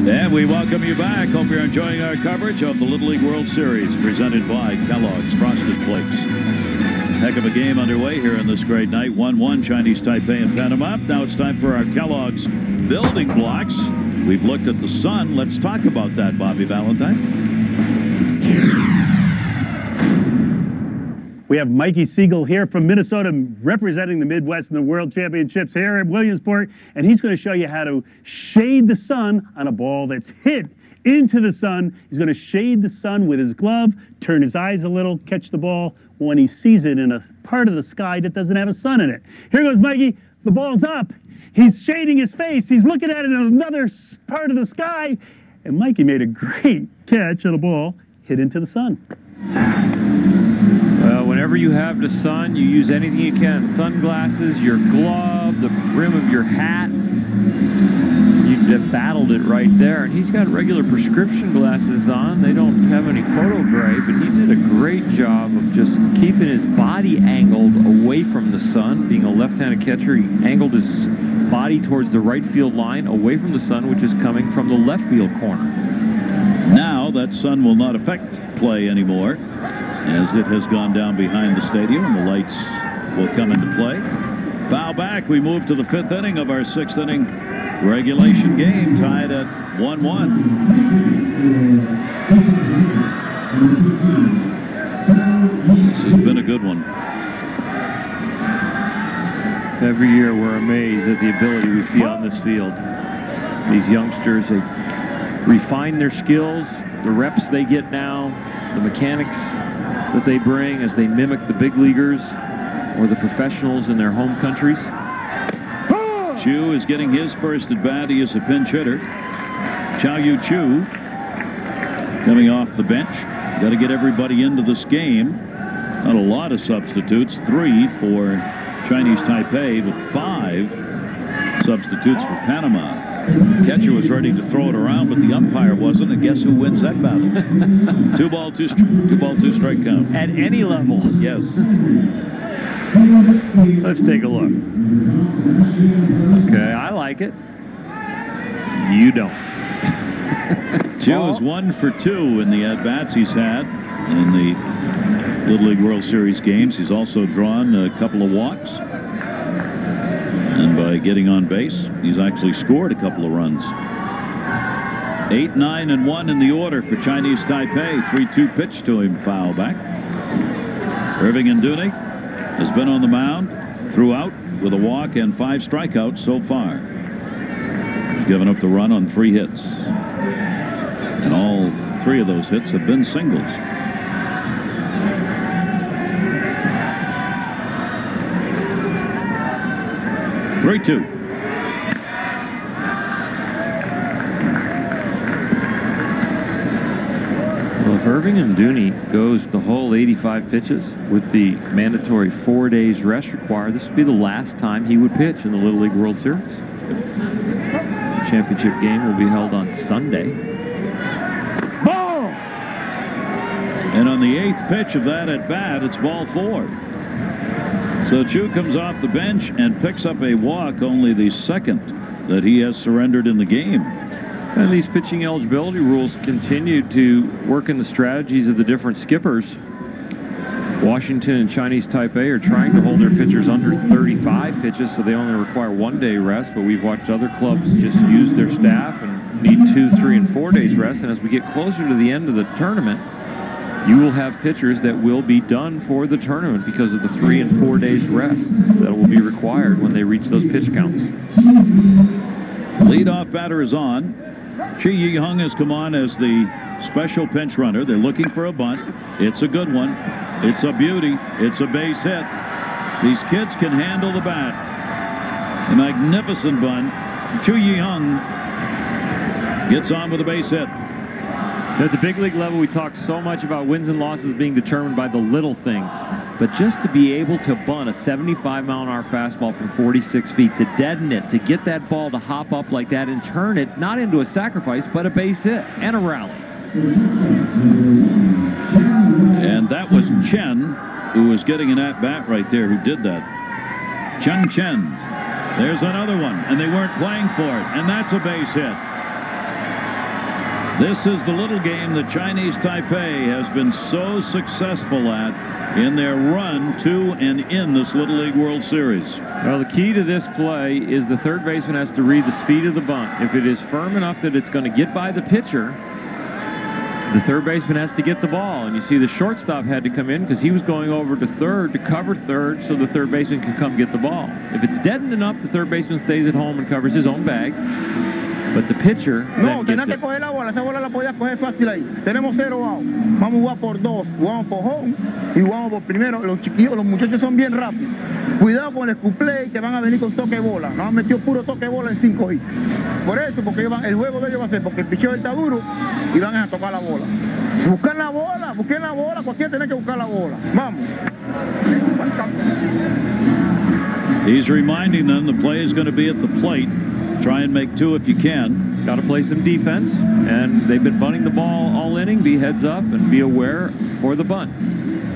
And we welcome you back. Hope you're enjoying our coverage of the Little League World Series presented by Kellogg's Frosted Flakes. Heck of a game underway here on this great night. 1-1 Chinese Taipei and Panama. Now it's time for our Kellogg's building blocks. We've looked at the sun. Let's talk about that, Bobby Valentine. We have Mikey Siegel here from Minnesota representing the Midwest in the World Championships here at Williamsport, and he's going to show you how to shade the sun on a ball that's hit into the sun. He's going to shade the sun with his glove, turn his eyes a little, catch the ball when he sees it in a part of the sky that doesn't have a sun in it. Here goes Mikey. The ball's up. He's shading his face. He's looking at it in another part of the sky, and Mikey made a great catch on a ball hit into the sun. Well, whenever you have the sun, you use anything you can. Sunglasses, your glove, the rim of your hat. You battled it right there. And he's got regular prescription glasses on. They don't have any photo gray, but he did a great job of just keeping his body angled away from the sun. Being a left-handed catcher, he angled his body towards the right field line, away from the sun, which is coming from the left field corner. Now that sun will not affect play anymore, as it has gone down behind the stadium, and the lights will come into play. Foul back. We move to the 5th inning of our 6th inning regulation game, tied at 1-1. This has been a good one. Every year we're amazed at the ability we see on this field. These youngsters, they refine their skills, the reps they get now, the mechanics that they bring as they mimic the big leaguers or the professionals in their home countries. Chu is getting his first at bat. He is a pinch hitter. Chow Yu Chu coming off the bench. Got to get everybody into this game. Not a lot of substitutes. 3 for Chinese Taipei, but 5 substitutes for Panama. Catcher was ready to throw it around, but the umpire wasn't, and guess who wins that battle? 2 ball, 2 strike count. At any level. Yes. Let's take a look. Okay, I like it. You don't. Chu is 1 for 2 in the at-bats he's had in the Little League World Series games. He's also drawn a couple of walks. And by getting on base, he's actually scored a couple of runs. 8, 9, and 1 in the order for Chinese Taipei. 3-2 pitch to him, foul back. Irving Nduni has been on the mound throughout with a walk and 5 strikeouts so far. He's given up the run on 3 hits. And all 3 of those hits have been singles. Well, if Irving Nduni goes the whole 85 pitches with the mandatory 4 days rest required, this would be the last time he would pitch in the Little League World Series. The championship game will be held on Sunday. Ball! And on the 8th pitch of that at bat, it's ball 4. So Chu comes off the bench and picks up a walk, only the 2nd that he has surrendered in the game. And these pitching eligibility rules continue to work in the strategies of the different skippers. Washington and Chinese Taipei are trying to hold their pitchers under 35 pitches, so they only require 1 day rest, but we've watched other clubs just use their staff and need 2, 3, and 4 days rest. And as we get closer to the end of the tournament, you will have pitchers that will be done for the tournament because of the 3 and 4 days rest that will be required when they reach those pitch counts. Leadoff batter is on. Chi Yi-hung has come on as the special pinch runner. They're looking for a bunt. It's a good one. It's a beauty. It's a base hit. These kids can handle the bat. A magnificent bunt. Chi Yi-hung gets on with a base hit. At the big league level, we talk so much about wins and losses being determined by the little things. But just to be able to bunt a 75-mile-an-hour fastball from 46 feet, to deaden it, to get that ball to hop up like that and turn it, not into a sacrifice, but a base hit and a rally. And that was Chen, who was getting an at-bat right there, who did that. Chen. There's another one, and they weren't playing for it, and that's a base hit. This is the little game that Chinese Taipei has been so successful at in their run to and in this Little League World Series. Well, the key to this play is the third baseman has to read the speed of the bunt. If it is firm enough that it's going to get by the pitcher, the third baseman has to get the ball. And you see the shortstop had to come in because he was going over to third to cover third so the third baseman can come get the ball. If it's deadened enough, the third baseman stays at home and covers his own bag. But the pitcher No, then tenés gets que it. coger la bola. Esa bola la podías coger fácil ahí. Tenemos 0 out. Vamos a jugar por 2. Jugamos por home y jugamos por primero. Los chiquillos, los muchachos son bien rápidos. Cuidado con el scoop-play que van a venir con toque de bola. Nos han metido puro toque de bola en 5 hits. Por eso, porque el juego de ellos va a ser porque el picheo está duro y van a tocar la bola. Buscar la bola, busquen la bola. Cualquiera tiene que buscar la bola. Vamos. He's reminding them the play is going to be at the plate. Try and make 2 if you can. Got to play some defense, and they've been bunting the ball all inning. Be heads up and be aware for the bunt.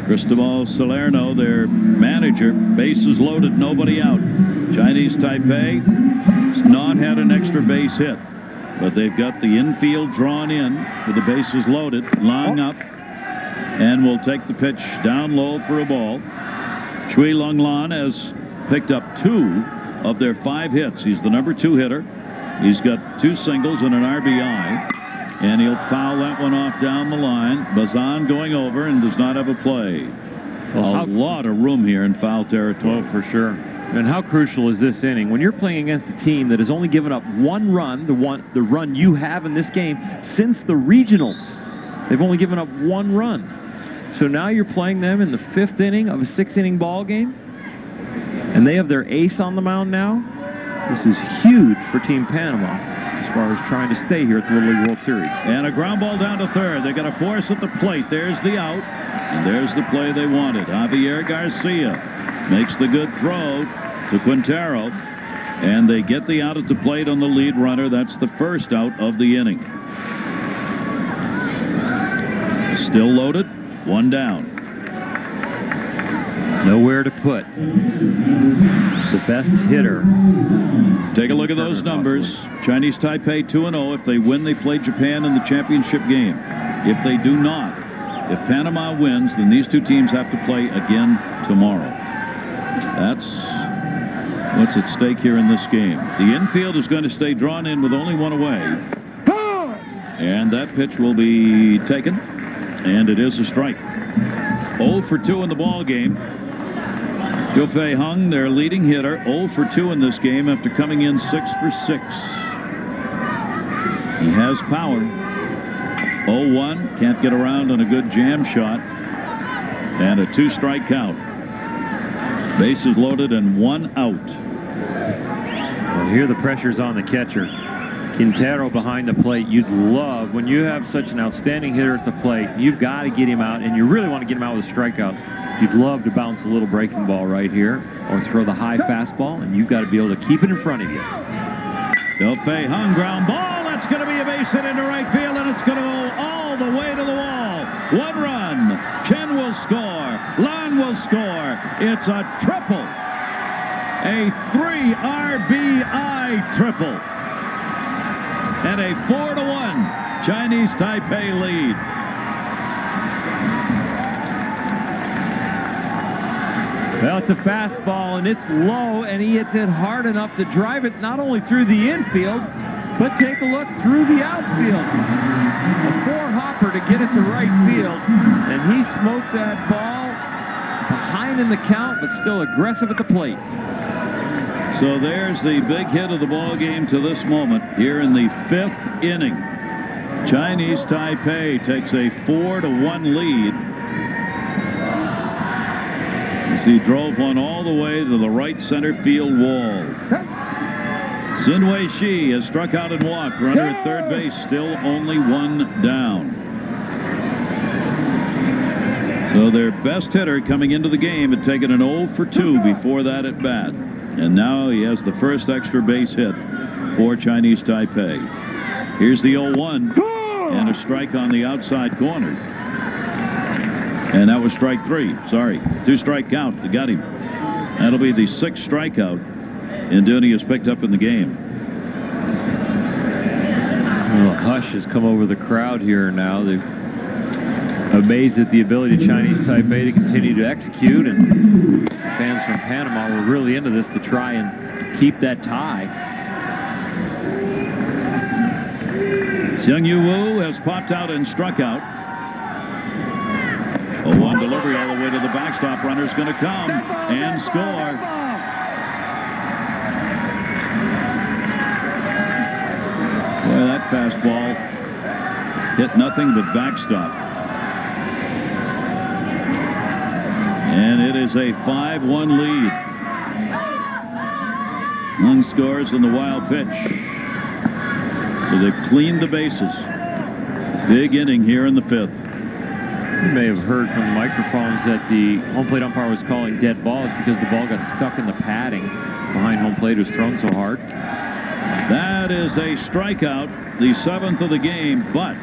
Cristobal Salerno, their manager, bases loaded, nobody out. Chinese Taipei has not had an extra base hit, but they've got the infield drawn in with the bases loaded, Long up, and will take the pitch down low for a ball. Chui Lung Lan has picked up 2 of their 5 hits. He's the number 2 hitter. He's got 2 singles and an RBI, and he'll foul that one off down the line. Bazan going over and does not have a play. A lot of room here in foul territory. Oh, for sure. And how crucial is this inning when you're playing against a team that has only given up 1 run, the run you have in this game since the regionals. They've only given up 1 run. So now you're playing them in the 5th inning of a 6-inning ball game, and they have their ace on the mound now. This is huge for Team Panama as far as trying to stay here at the Little League World Series. And a ground ball down to third. They're going to force at the plate. There's the out, and there's the play they wanted. Javier Garcia makes the good throw to Quintero, and they get the out at the plate on the lead runner. That's the first out of the inning. Still loaded, 1 down. Nowhere to put the best hitter. Take a look at those numbers. Chinese Taipei 2-0. If they win, they play Japan in the championship game. If they do not, if Panama wins, then these 2 teams have to play again tomorrow. That's what's at stake here in this game. The infield is going to stay drawn in with only 1 away. And that pitch will be taken, and it is a strike. 0 for 2 in the ball game. Yofei Hung, their leading hitter, 0 for 2 in this game after coming in 6 for 6. He has power. 0-1, can't get around on a good jam shot. And a 2-strike count. Bases loaded and 1 out. Well, here the pressure's on the catcher. Quintero behind the plate. You'd love, when you have such an outstanding hitter at the plate, you've got to get him out, and you really want to get him out with a strikeout. You'd love to bounce a little breaking ball right here or throw the high fastball, and you've got to be able to keep it in front of you. Yofei Hung, ground ball. That's going to be a base hit into right field, and it's going to go all the way to the wall. 1 run. Chen will score. Lan will score. It's a triple. A 3 RBI triple. And a 4-1 Chinese Taipei lead. Well, it's a fastball, and it's low, and he hits it hard enough to drive it not only through the infield, but take a look through the outfield. A 4-hopper to get it to right field, and he smoked that ball behind in the count, but still aggressive at the plate. So there's the big hit of the ball game to this moment here in the 5th inning. Chinese Taipei takes a 4-1 lead. As he drove one all the way to the right center field wall. Sinwei Shi has struck out and walked. Runner at third base, still only 1 down. So their best hitter coming into the game had taken an 0 for 2 before that at bat. And now he has the first extra base hit for Chinese Taipei. Here's the 0-1 and a strike on the outside corner. And that was strike 3. Sorry, 2-strike count. They got him. That'll be the 6th strikeout Induni has picked up in the game. Well, hush has come over the crowd here now. They're amazed at the ability of Chinese Taipei to continue to execute, and fans from Panama were really into this to try and keep that tie. Seung Yu Wu has popped out and struck out. A 1 delivery all the way to the backstop. Runner's going to come and score. Boy, that fastball hit nothing but backstop. And it is a 5-1 lead. Hung scores in the wild pitch. So they've cleaned the bases. Big inning here in the 5th. You may have heard from the microphones that the home plate umpire was calling dead balls because the ball got stuck in the padding behind home plate. It was thrown so hard. That is a strikeout, the 7th of the game, but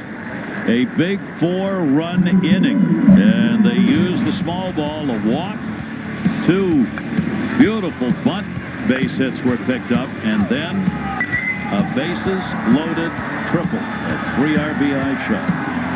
a big 4-run inning. And they use the small ball, a walk, 2 beautiful bunt base hits were picked up, and then a bases loaded triple, a 3 RBI shot.